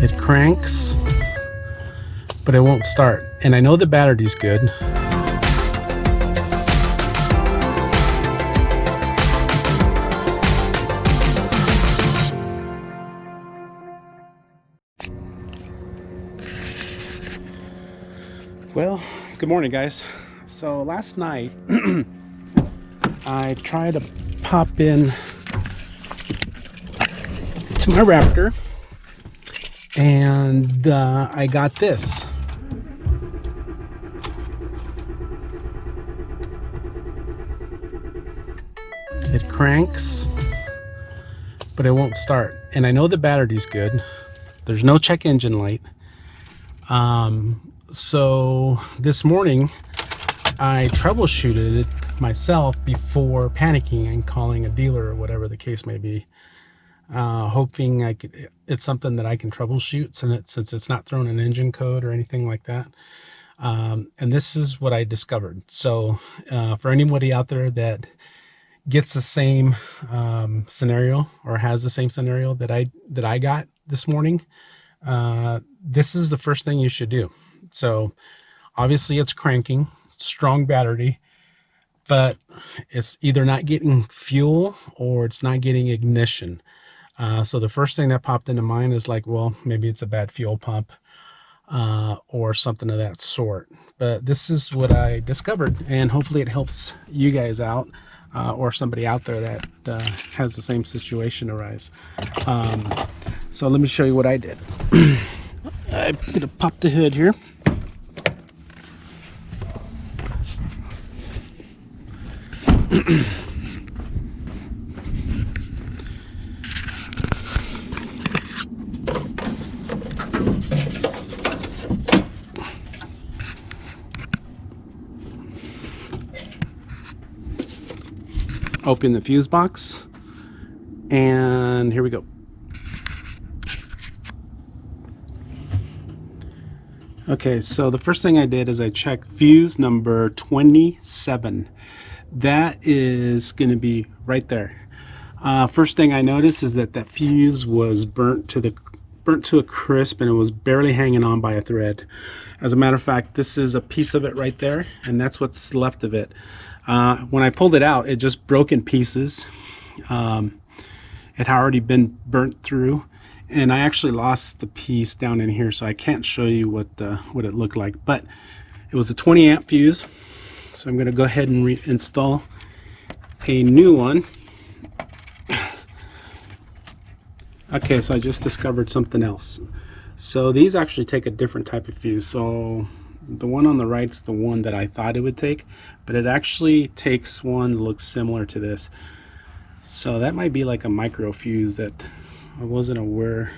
It cranks, but it won't start. And I know the battery's good. Well, good morning, guys. So last night I tried to pop in to my Raptor, and I got this. It cranks, but it won't start. And I know the battery's good. There's no check engine light. So this morning I troubleshooted it myself before panicking and calling a dealer or whatever the case may be, hoping it's something that I can troubleshoot since it's not throwing an engine code or anything like that. And this is what I discovered. So for anybody out there that gets the same scenario or has the same scenario that I got this morning, this is the first thing you should do. So obviously it's cranking, strong battery, but it's either not getting fuel or it's not getting ignition. So the first thing that popped into mind is like, well, maybe it's a bad fuel pump or something of that sort. But this is what I discovered, and hopefully it helps you guys out or somebody out there that has the same situation arise. So let me show you what I did. I'm gonna pop the hood here. Open the fuse box, and here we go. Okay, so the first thing I did is I checked fuse number 27. That is going to be right there. First thing I noticed is that fuse was burnt to a crisp, and it was barely hanging on by a thread. As a matter of fact, this is a piece of it right there, and that's what's left of it. When I pulled it out, it just broke in pieces. It had already been burnt through, and I actually lost the piece down in here, so I can't show you what it looked like. But it was a 20 amp fuse, so I'm going to go ahead and reinstall a new one. Okay, so I just discovered something else. So these actually take a different type of fuse. So the one on the right's the one that I thought it would take, but it actually takes one that looks similar to this. So that might be like a micro fuse that I wasn't aware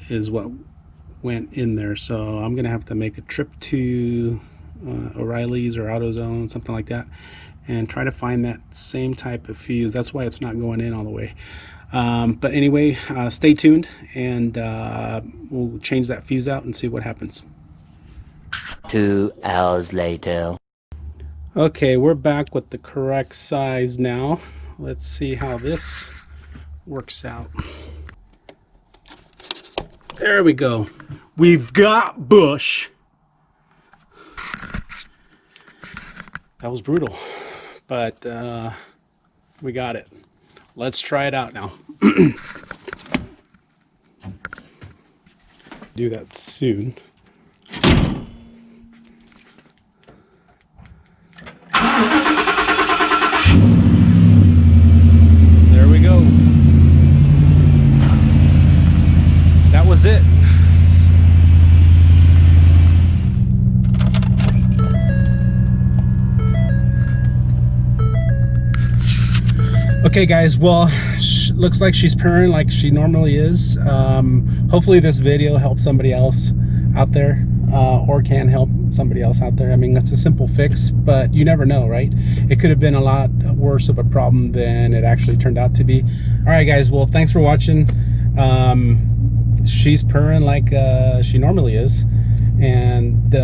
is what went in there. So I'm gonna have to make a trip to O'Reilly's or AutoZone, something like that, and try to find that same type of fuse. That's why it's not going in all the way. But anyway, stay tuned, and we'll change that fuse out and see what happens. 2 hours later. Okay, we're back with the correct size now. Let's see how this works out. There we go. We've got bush. That was brutal, but we got it. Let's try it out now. Do that soon. There we go. That was it. Okay guys, well, looks like she's purring like she normally is. Hopefully this video helps somebody else out there, or can help somebody else out there. I mean, that's a simple fix, but you never know, right? It could have been a lot worse of a problem than it actually turned out to be. All right guys, well, thanks for watching. She's purring like she normally is, and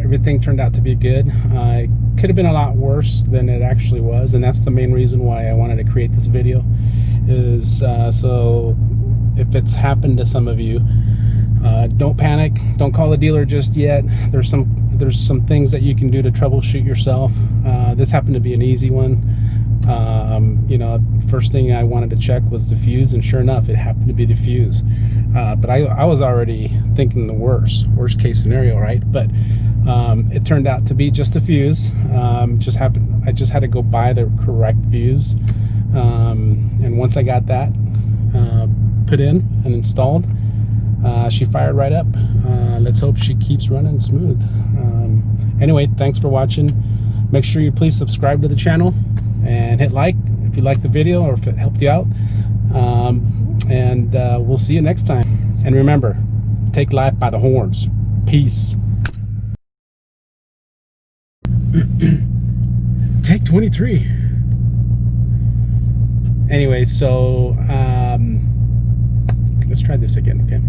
everything turned out to be good. It could have been a lot worse than it actually was, and that's the main reason why I wanted to create this video, is so if it's happened to some of you, don't panic. Don't call the dealer just yet. There's some things that you can do to troubleshoot yourself. This happened to be an easy one. You know, first thing I wanted to check was the fuse, and sure enough, it happened to be the fuse. But I was already thinking the worst case scenario, right? But it turned out to be just the fuse. I just had to go buy the correct fuse, and once I got that put in and installed, she fired right up. Let's hope she keeps running smooth. Anyway, thanks for watching. Make sure you please subscribe to the channel and hit like if you liked the video or if it helped you out. And we'll see you next time. And remember, take life by the horns. Peace. Take 23. Anyway, so let's try this again, okay?